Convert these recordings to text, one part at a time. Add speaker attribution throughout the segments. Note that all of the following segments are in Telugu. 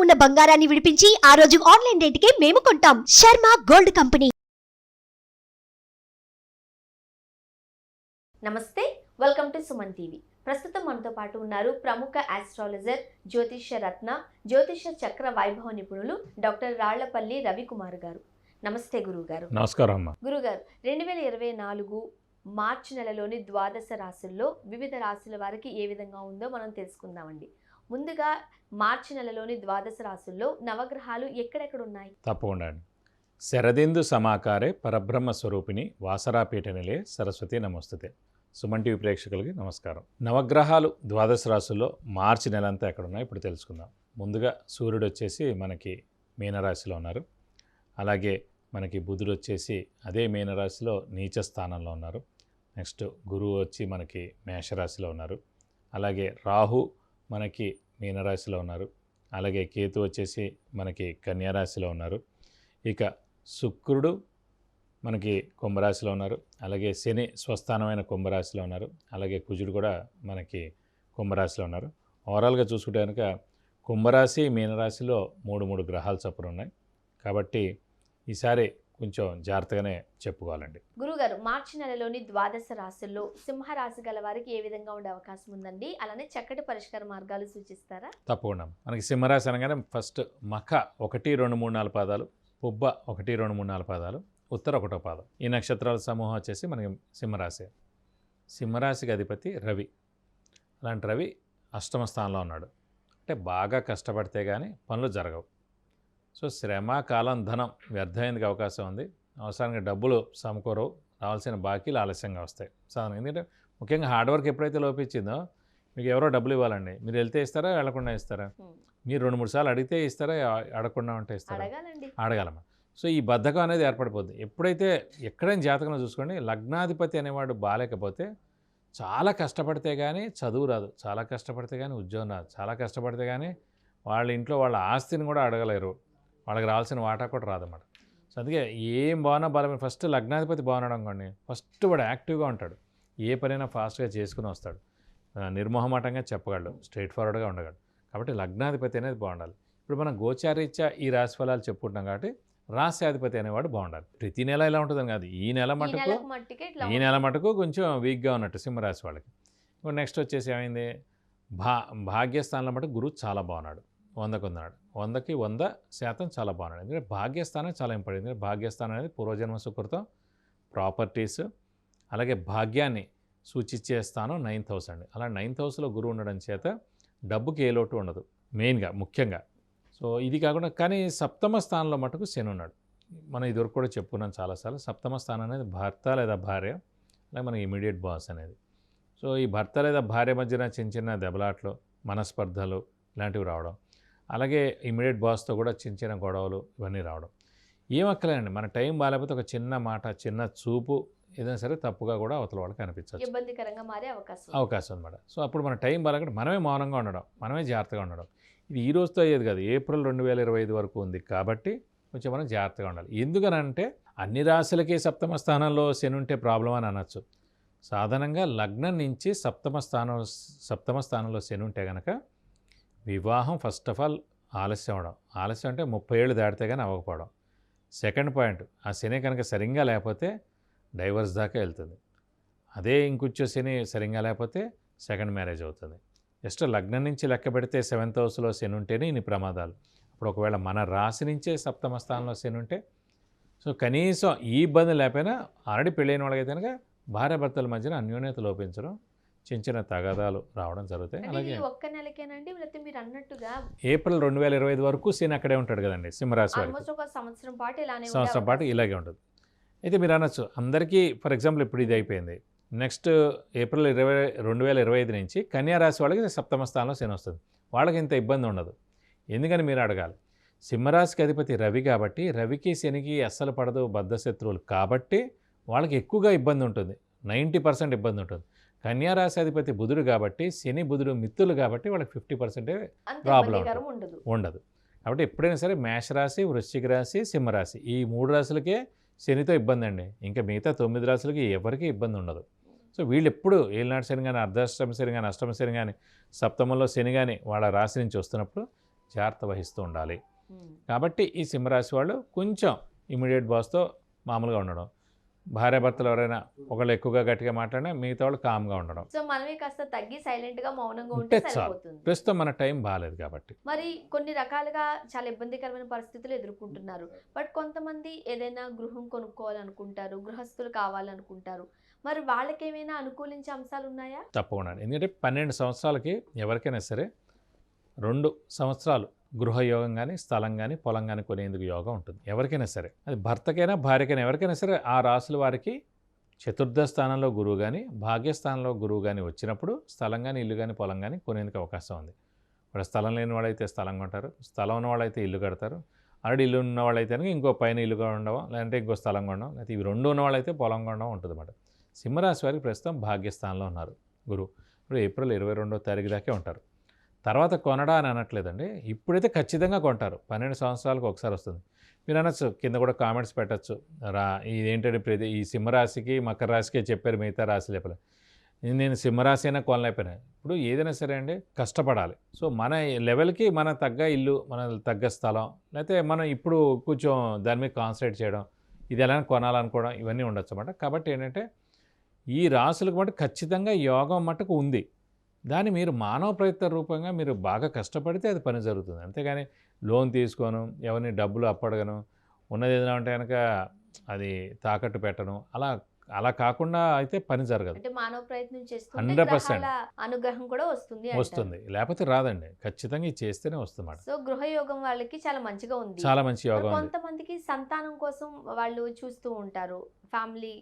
Speaker 1: ఉన్న బంగారాన్ని విడిపించి ఆ రోజు ఆన్లైన్ రేటుకే మేము కొంటాం. Sharma gold company.
Speaker 2: నమస్తే, వెల్కమ్ టు సుమన్ టీవీ. ప్రస్తుతం మనతో పాటు ఉన్నారు ప్రముఖ ఆస్ట్రాలజర్, జ్యోతిష్య రత్న, జ్యోతిష్య చక్ర వైభవ నిపుణులు డాక్టర్ రాళ్లపల్లి రవికుమార్ గారు. నమస్తే గురువు గారు.
Speaker 3: నమస్కారం అమ్మా.
Speaker 2: గురుగారు, 2024 మార్చి నెలలోని ద్వాదశ రాశుల్లో వివిధ రాశుల వారికి ఏ విధంగా ఉందో మనం తెలుసుకుందామండి. ముందుగా మార్చి నెలలోని ద్వాదశ రాశుల్లో నవగ్రహాలు ఎక్కడెక్కడ ఉన్నాయి?
Speaker 3: తప్పకుండా అండి. శరదిందు సమాకారే పరబ్రహ్మ స్వరూపిణి వాసరాపీఠ నిలే సరస్వతి నమస్తుతే. సుమన్ టీవీ ప్రేక్షకులకి నమస్కారం. నవగ్రహాలు ద్వాదశ రాశుల్లో మార్చి నెలంతా ఎక్కడున్నాయి ఇప్పుడు తెలుసుకుందాం. ముందుగా సూర్యుడు వచ్చేసి మనకి మీనరాశిలో ఉన్నారు. అలాగే మనకి బుధుడు వచ్చేసి అదే మీనరాశిలో నీచ స్థానంలో ఉన్నారు. నెక్స్ట్ గురువు వచ్చి మనకి మేషరాశిలో ఉన్నారు. అలాగే రాహు మనకి మీనరాశిలో ఉన్నారు. అలాగే కేతు వచ్చేసి మనకి కన్యారాశిలో ఉన్నారు. ఇక శుక్రుడు మనకి కుంభరాశిలో ఉన్నారు. అలాగే శని స్వస్థానమైన కుంభరాశిలో ఉన్నారు. అలాగే కుజుడు కూడా మనకి కుంభరాశిలో ఉన్నారు. ఓవరాల్గా చూసుకుంటే కనుక కుంభరాశి మీనరాశిలో మూడు గ్రహాలు చొప్పున ఉన్నాయి. కాబట్టి ఈసారి కొంచెం జాగ్రత్తగానే చెప్పుకోవాలండి.
Speaker 2: గురుగారు, మార్చి నెలలోని ద్వాదశ రాశుల్లో సింహరాశి గల వారికి ఏ విధంగా ఉండే అవకాశం ఉందండి? అలానే చక్కటి పరిష్కార మార్గాలు సూచిస్తారా?
Speaker 3: తప్పకుండా. మనకి సింహరాశి అనగానే ఫస్ట్ మఖ 1, 2, 3, 4 పాదాలు, పుబ్బ 1, 2, 3, 4 పాదాలు, ఉత్తర 1వ పాదం. ఈ నక్షత్రాల సమూహం వచ్చేసి మనకి సింహరాశి. సింహరాశికి అధిపతి రవి. అలాంటి రవి అష్టమ స్థానంలో ఉన్నాడు. అంటే బాగా కష్టపడితే కానీ పనులు జరగవు. సో శ్రమ, కాలం, ధనం వ్యర్థమైనకి అవకాశం ఉంది. అవసరానికి డబ్బులు సమకూరవు. రావాల్సిన బాకీలు ఆలస్యంగా వస్తాయి సాధారణంగా. ఎందుకంటే ముఖ్యంగా హార్డ్ వర్క్ ఎప్పుడైతే లోపించిందో మీకు ఎవరో డబ్బులు ఇవ్వాలండి. మీరు వెళ్తే ఇస్తారా, వెళ్లకుండా ఇస్తారా? మీరు 2-3 సార్లు అడిగితే ఇస్తారా, అడగకుండా ఉంటే ఇస్తారా? అడగాలమ్మా. సో ఈ బద్ధకం అనేది ఏర్పడిపోద్ది. ఎప్పుడైతే ఎక్కడైనా జాతకంలో చూసుకోండి, లగ్నాధిపతి అనేవాడు బాలేకపోతే చాలా కష్టపడితే కానీ చదువు రాదు, చాలా కష్టపడితే కానీ ఉద్యోగం రాదు, చాలా కష్టపడితే కానీ వాళ్ళ ఇంట్లో వాళ్ళ ఆస్తిని కూడా అడగలేరు, వాళ్ళకి రావాల్సిన వాటా కూడా రాదన్నమాట. సో అందుకే ఏం బాగున్నా బలమైన ఫస్ట్ లగ్నాధిపతి బాగున్నాడు అనుకోండి, ఫస్ట్ వాడు యాక్టివ్గా ఉంటాడు, ఏ పనైనా ఫాస్ట్గా చేసుకుని వస్తాడు, నిర్మోహమాటంగా చెప్పగలడు, స్ట్రైట్ ఫార్వర్డ్గా ఉండగలడు. కాబట్టి లగ్నాధిపతి అనేది బాగుండాలి. ఇప్పుడు మనం గోచారీత్యా ఈ రాశి ఫలాలు చెప్పుకుంటాం కాబట్టి రాశ్యాధిపతి అనేవాడు బాగుండాలి. ప్రతి నెల ఇలా ఉంటుందని కాదు, ఈ నెల మటుకు కొంచెం వీక్గా ఉన్నట్టు సింహరాశి వాళ్ళకి. ఇప్పుడు నెక్స్ట్ వచ్చేసి ఏమైంది, భాగ్యస్థానంలో మటుకు గురువు చాలా బాగున్నాడు, 100కు ఉన్నాడు. 100కి 100% చాలా బాగున్నాడు. ఎందుకంటే భాగ్యస్థానం చాలా ఇంపార్టెంట్. ఎందుకంటే భాగ్యస్థానం అనేది పూర్వజన్మ సుకృతం, ప్రాపర్టీస్, అలాగే భాగ్యాన్ని సూచించే స్థానం 9th హౌస్ అండి. అలా 9th హౌస్లో గురువు ఉండడం చేత డబ్బుకి ఏ లోటు ఉండదు మెయిన్గా, ముఖ్యంగా. సో ఇది కాకుండా కానీ సప్తమ స్థానంలో మటుకు శని ఉన్నాడు. మనం ఇదివరకు కూడా చెప్పుకున్నాం చాలాసార్లు. సప్తమ స్థానం అనేది భర్త లేదా భార్య, అలాగే మనకి ఇమీడియట్ బాస్ అనేది. సో ఈ భర్త లేదా భార్య మధ్యన చిన్న దెబ్బలాట్లు, మనస్పర్ధలు ఇలాంటివి రావడం, అలాగే ఇమీడియట్ బాస్తో కూడా చిన్న గొడవలు ఇవన్నీ రావడం ఏమక్కలేనండి. మన టైం బాగాలేకపోతే ఒక చిన్న మాట, చిన్న చూపు ఏదైనా సరే తప్పుగా కూడా అవతల వాళ్ళకి అనిపించవచ్చు,
Speaker 2: ఇబ్బందికరంగా మారే
Speaker 3: అవకాశం అనమాట. సో అప్పుడు మన టైం బాగాలేకపోతే మనమే మౌనంగా ఉండడం, మనమే జాగ్రత్తగా ఉండడం. ఇది ఈ రోజుతో అయ్యేది కాదు, ఏప్రిల్ 2025 వరకు ఉంది కాబట్టి కొంచెం మనం జాగ్రత్తగా ఉండాలి. ఎందుకనంటే అన్ని రాశులకి సప్తమ స్థానంలో శని ఉంటే ప్రాబ్లం అని అనొచ్చు. సాధారణంగా లగ్నం నుంచి సప్తమ స్థానంలో శని ఉంటే కనుక వివాహం ఫస్ట్ ఆఫ్ ఆల్ ఆలస్యం అవడం. ఆలస్యం అంటే 30 ఏళ్ళు దాటితే కానీ అవ్వకపోవడం. సెకండ్ పాయింట్, ఆ శని కనుక సరిగ్గా లేకపోతే డైవర్స్ దాకా వెళ్తుంది. అదే ఇంకొంచెం శని సరిగ్గా లేకపోతే సెకండ్ మ్యారేజ్ అవుతుంది. జస్ట్ లగ్నం నుంచి లెక్క పెడితే 7th హౌస్లో శని ఉంటేనే ఇన్ని ప్రమాదాలు. అప్పుడు ఒకవేళ మన రాశి నుంచే సప్తమ స్థానంలో శని ఉంటే సో కనీసం ఈ ఇబ్బంది లేకపోయినా ఆల్రెడీ పెళ్ళైన వాళ్ళకైతే కనుక భార్యాభర్తల మధ్యన అన్యోన్యత లోపించడం, చిన్న తగాదాలు రావడం జరుగుతాయి. అలాగే
Speaker 2: ఒక్క నెలకేనండి మీరు అన్నట్టుగా
Speaker 3: ఏప్రిల్ 2025 వరకు శని అక్కడే ఉంటాడు కదండి సింహరాశి వారికి. సంవత్సరం పాటు ఇలాగే ఉంటుంది. అయితే మీరు అనొచ్చు అందరికీ, ఫర్ ఎగ్జాంపుల్ ఇప్పుడు ఇది అయిపోయింది, నెక్స్ట్ ఏప్రిల్ 2025 నుంచి కన్యారాశి వాళ్ళకి సప్తమ స్థానంలో శని వస్తుంది. వాళ్ళకి ఇంత ఇబ్బంది ఉండదు. ఎందుకని మీరు అడగాలి. సింహరాశికి అధిపతి రవి కాబట్టి, రవికి శనికి అస్సలు పడదు, బద్ధశత్రువులు కాబట్టి వాళ్ళకి ఎక్కువగా ఇబ్బంది ఉంటుంది, 90% ఇబ్బంది ఉంటుంది. కన్యారాశి అధిపతి బుధుడు కాబట్టి, శని బుధుడు మిత్రులు కాబట్టి వాళ్ళకి 50% ప్రాబ్లం ఉండదు. కాబట్టి ఎప్పుడైనా సరే మేషరాశి, వృశ్చిక రాశి, సింహరాశి ఈ 3 రాశులకే శనితో ఇబ్బంది అండి. ఇంకా మిగతా 9 రాశులకి ఎవరికి ఇబ్బంది ఉండదు. సో వీళ్ళు ఎప్పుడు ఏలినాటి శని కానీ, అర్ధాష్టమ శని కానీ, అష్టమ శని కానీ, సప్తమంలో శని కానీ వాళ్ళ రాశి నుంచి వస్తున్నప్పుడు జాగ్రత్త వహిస్తూ ఉండాలి. కాబట్టి ఈ సింహరాశి వాళ్ళు కొంచెం ఇమీడియట్ బాస్తో మామూలుగా ఉండడం, భార్యాభర్తలు ఎవరైనా ఒకళ్ళు ఎక్కువగా గట్టిగా మాట్లాడినా మిగతా వాళ్ళు కామ్గా ఉండడం.
Speaker 2: సో మనమే కాస్త తగ్గి సైలెంట్ గా మౌనంగా ఉంటే
Speaker 3: ఉంటే చాలు.
Speaker 2: సరిపోతుంది.
Speaker 3: ప్రస్తుతం మన టైం బాగాలేదు కాబట్టి.
Speaker 2: మరి కొన్ని రకాలుగా చాలా ఇబ్బందికరమైన పరిస్థితులు ఎదుర్కొంటున్నారు. బట్ కొంతమంది ఏదైనా గృహం కొనుక్కోవాలనుకుంటారు, గృహస్థులు కావాలనుకుంటారు. మరి వాళ్ళకి ఏమైనా అనుకూలించే అంశాలు ఉన్నాయా?
Speaker 3: తప్పకుండా. ఎందుకంటే 12 సంవత్సరాలకి ఎవరికైనా సరే 2 సంవత్సరాలు గృహయోగం కానీ, స్థలం కానీ, పొలం కానీ కొనేందుకు యోగం ఉంటుంది ఎవరికైనా సరే. అది భర్తకైనా భార్యకైనా ఎవరికైనా సరే ఆ రాసుల వారికి చతుర్థ స్థానంలో గురువు కానీ, భాగ్యస్థానంలో గురువు కానీ వచ్చినప్పుడు స్థలం కానీ, ఇల్లు కానీ, పొలం కానీ కొనేందుకు అవకాశం ఉంది. ఇప్పుడు స్థలం లేని వాళ్ళైతే స్థలం కొంటారు, స్థలం ఉన్న వాళ్ళైతే ఇల్లు కడతారు, ఆల్రెడీ ఇల్లు ఉన్న వాళ్ళైతే ఇంకో పైన ఇల్లు ఉండడం, లేదంటే ఇంకో స్థలం కొనడం, లేకపోతే ఇవి 2 ఉన్న వాళ్ళైతే పొలం కొనడం ఉంటుంది అన్నమాట. సింహరాశి వారికి ప్రస్తుతం భాగ్యస్థానంలో ఉన్నారు గురువు. ఇప్పుడు ఏప్రిల్ 22వ తారీఖు దాకే ఉంటారు. తర్వాత కొనడా అని అనట్లేదండి, ఇప్పుడైతే ఖచ్చితంగా కొంటారు. 12 సంవత్సరాలకు ఒకసారి వస్తుంది. మీరు అనొచ్చు, కింద కూడా కామెంట్స్ పెట్టచ్చు, ఇదేంటంటే ఈ సింహరాశికి మకర రాశికే చెప్పారు, మిగతా రాశి లేపలే. నేను సింహరాశి అయినా కొనలేకపోయినా. ఇప్పుడు ఏదైనా సరే అండి కష్టపడాలి. సో మన లెవెల్కి మన తగ్గ ఇల్లు, మన తగ్గ స్థలం, లేకపోతే మనం ఇప్పుడు కొంచెం దాని మీద కాన్సన్ట్రేట్ చేయడం, ఇది ఎలా కొనాలనుకోవడం, ఇవన్నీ ఉండొచ్చు అన్నమాట. కాబట్టి ఏంటంటే ఈ రాశులకు మటుకు ఖచ్చితంగా యోగం మటుకు ఉంది. దాన్ని మీరు మానవ ప్రయత్న రూపంగా మీరు బాగా కష్టపడితే అది పని జరుగుతుంది. అంతేగాని లోన్ తీసుకోను, ఎవరిని డబ్బులు అప్పడగను, ఉన్నది ఏదైనా ఉంటే కనుక అది తాకట్టు పెట్టను, అలా కాకుండా అయితే పని జరగదు.
Speaker 2: అంటే మానవ ప్రయత్నం చేస్తుంటే
Speaker 3: 100%
Speaker 2: గ్రహాల అనుగ్రహం కూడా వస్తుంది అంటారు.
Speaker 3: వస్తుంది, లేకపోతే రాదండి. ఖచ్చితంగా ఇది చేస్తేనే వస్తుంది.
Speaker 2: సో గృహయోగం వాళ్ళకి చాలా మంచిగా ఉంది.
Speaker 3: చాలా మంచి యోగం ఉంది.
Speaker 2: కొంతమందికి సంతానం కోసం వాళ్ళు చూస్తూ ఉంటారు, ఫ్యామిలీ.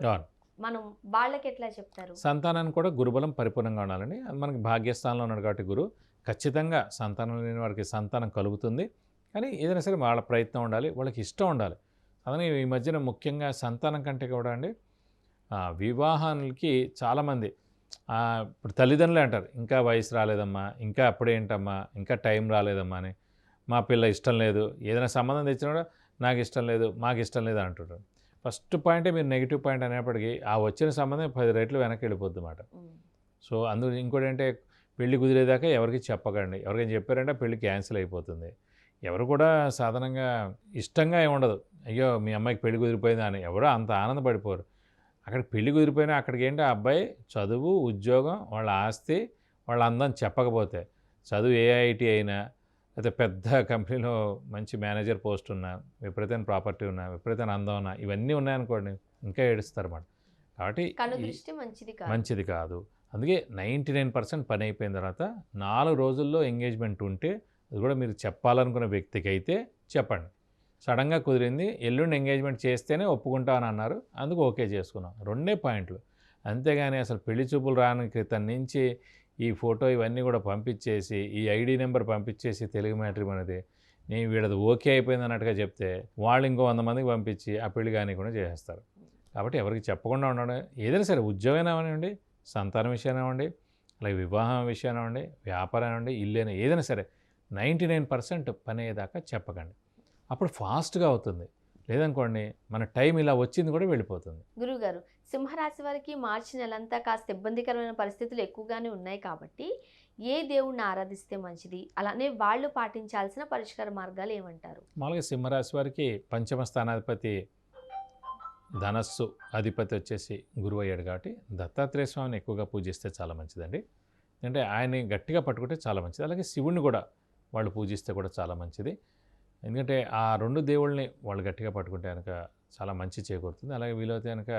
Speaker 3: అవును.
Speaker 2: మనం వాళ్ళకి ఎట్లా చెప్తారు?
Speaker 3: సంతానాన్ని కూడా గురుబలం పరిపూర్ణంగా ఉండాలండి. అది మనకి భాగ్యస్థానంలో ఉన్నాడు కాబట్టి గురువు ఖచ్చితంగా సంతానం లేని వారికి సంతానం కలుగుతుంది. కానీ ఏదైనా సరే వాళ్ళ ప్రయత్నం ఉండాలి, వాళ్ళకి ఇష్టం ఉండాలి. అలానే ఈ మధ్యన ముఖ్యంగా సంతానం కంటే కూడా అండి వివాహానికి చాలామంది ఇప్పుడు తల్లిదండ్రులే అంటారు, ఇంకా వయసు రాలేదమ్మా, ఇంకా అప్పుడేంటమ్మా, ఇంకా టైం రాలేదమ్మా అని. మా పిల్ల ఇష్టం లేదు, ఏదైనా సంబంధం తెచ్చినా కూడా నాకు ఇష్టం లేదు, మాకు ఇష్టం లేదు అంటుంటారు. ఫస్ట్ పాయింటే మీరు నెగిటివ్ పాయింట్ అనేప్పటికీ ఆ వచ్చిన సంబంధం 10 రెట్లు వెనక్కి వెళ్ళిపోద్ది అన్నమాట. సో అందులో ఇంకోటి అంటే పెళ్లి కుదిరేదాకా ఎవరికి చెప్పకండి. ఎవరికైనా చెప్పారంటే పెళ్లి క్యాన్సిల్ అయిపోతుంది. ఎవరు కూడా సాధారణంగా ఇష్టంగా ఏమి ఉండదు, అయ్యో మీ అమ్మాయికి పెళ్లి కుదిరిపోయిందా అని ఎవరో అంత ఆనందపడిపోరు. అక్కడ పెళ్లి కుదిరిపోయినా అక్కడికి ఏంటి ఆ అబ్బాయి చదువు, ఉద్యోగం, వాళ్ళ ఆస్తి, వాళ్ళ అందం చెప్పకపోతే, చదువు ఏఐటి అయినా అయితే పెద్ద కంపెనీలో మంచి మేనేజర్ పోస్ట్ ఉన్నా, విపరీతమైన ప్రాపర్టీ ఉన్నా, విపరీతమైన అందం ఉన్నా, ఇవన్నీ ఉన్నాయనుకోండి ఇంకా ఏడుస్తారు అన్నమాట. కాబట్టి మంచిది కాదు. అందుకే 99% పని అయిపోయిన తర్వాత 4 రోజుల్లో ఎంగేజ్మెంట్ ఉంటే, అది కూడా మీరు చెప్పాలనుకున్న వ్యక్తికి అయితే చెప్పండి. సడన్గా కుదిరింది, ఎల్లుండి ఎంగేజ్మెంట్ చేస్తేనే ఒప్పుకుంటామని అన్నారు, అందుకు ఓకే చేసుకున్నాం. 2 పాయింట్లు. అంతేగాని అసలు పెళ్లి చూపులు రాని క్రితం నుంచి ఈ ఫోటో ఇవన్నీ కూడా పంపించేసి, ఈ ఐడి నెంబర్ పంపించేసి తెలుగు మ్యాట్రిమోనీది నేను వీళ్ళది ఓకే అయిపోయింది అన్నట్టుగా చెప్తే వాళ్ళు ఇంకో 100 మందికి పంపించి ఆ పెళ్లి కానివ్వకుండా చేసేస్తారు. కాబట్టి ఎవరికి చెప్పకుండా ఉండడం, ఏదైనా సరే ఉద్యోగం అవ్వండి, సంతానం విషయం అవ్వండి, అలాగే వివాహం విషయం అవ్వండి, వ్యాపారం అవ్వండి, ఇల్లు ఏదైనా సరే 99% పని అయ్యేదాకా చెప్పకండి. అప్పుడు ఫాస్ట్గా అవుతుంది. లేదనుకోండి మన టైం ఇలా వచ్చింది కూడా వెళ్ళిపోతుంది.
Speaker 2: గురువుగారు, సింహరాశి వారికి మార్చి నెలంతా కాస్త ఇబ్బందికరమైన పరిస్థితులు ఎక్కువగానే ఉన్నాయి కాబట్టి ఏ దేవుణ్ణి ఆరాధిస్తే మంచిది, అలానే వాళ్ళు పాటించాల్సిన పరిష్కార మార్గాలు ఏమంటారు?
Speaker 3: మామూలుగా సింహరాశి వారికి పంచమ స్థానాధిపతి ధనస్సు అధిపతి వచ్చేసి గురువు అయ్యాడు కాబట్టి దత్తాత్రేయ స్వామిని ఎక్కువగా పూజిస్తే చాలా మంచిదండి. అంటే ఆయన్ని గట్టిగా పట్టుకుంటే చాలా మంచిది. అలాగే శివుణ్ణి కూడా వాళ్ళు పూజిస్తే కూడా చాలా మంచిది. ఎందుకంటే ఆ 2 దేవుళ్ళని వాళ్ళు గట్టిగా పట్టుకుంటే కనుక చాలా మంచి చేకూరుతుంది. అలాగే వీలైతే కనుక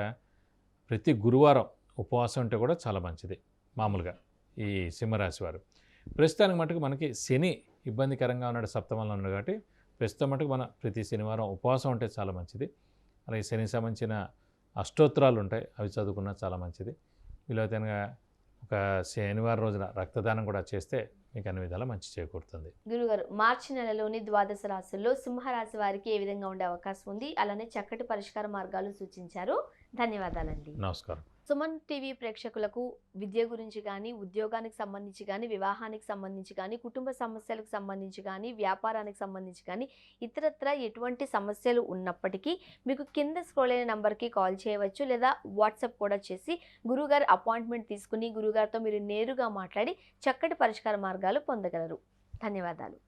Speaker 3: ప్రతి గురువారం ఉపవాసం ఉంటే కూడా చాలా మంచిది. మామూలుగా ఈ సింహరాశి వారు ప్రస్తుతానికి మటుకు మనకి శని ఇబ్బందికరంగా ఉన్నాడు, సప్తమంలో ఉన్నాడు కాబట్టి ప్రస్తుతం మటుకు మన ప్రతి శనివారం ఉపవాసం ఉంటే చాలా మంచిది. అలాగే శనికి సంబంధించిన అష్టోత్తరాలు ఉంటాయి, అవి చదువుకున్నా చాలా మంచిది. వీలైతే కనుక ఒక శనివారం రోజున రక్తదానం కూడా చేస్తే మీకు అన్ని విధాలా మంచి చేకూరుతుంది.
Speaker 2: గురుగారు, మార్చి నెలలోని ద్వాదశ రాశుల్లో సింహరాశి వారికి ఏ విధంగా ఉండే అవకాశం ఉంది, అలానే చక్కటి పరిష్కార మార్గాలు సూచించారు. ధన్యవాదాలండి.
Speaker 3: నమస్కారం.
Speaker 2: సుమన్ టీవీ ప్రేక్షకులకు విద్య గురించి కానీ, ఉద్యోగానికి సంబంధించి కానీ, వివాహానికి సంబంధించి కానీ, కుటుంబ సమస్యలకు సంబంధించి కానీ, వ్యాపారానికి సంబంధించి కానీ, ఇతరత్ర ఎటువంటి సమస్యలు ఉన్నప్పటికీ మీకు కింద స్క్రోల్ అయిన నంబర్కి కాల్ చేయవచ్చు, లేదా వాట్సాప్ కూడా చేసి గురువుగారు అపాయింట్మెంట్ తీసుకుని గురువుగారితో మీరు నేరుగా మాట్లాడి చక్కటి పరిష్కార మార్గాలు పొందగలరు. ధన్యవాదాలు.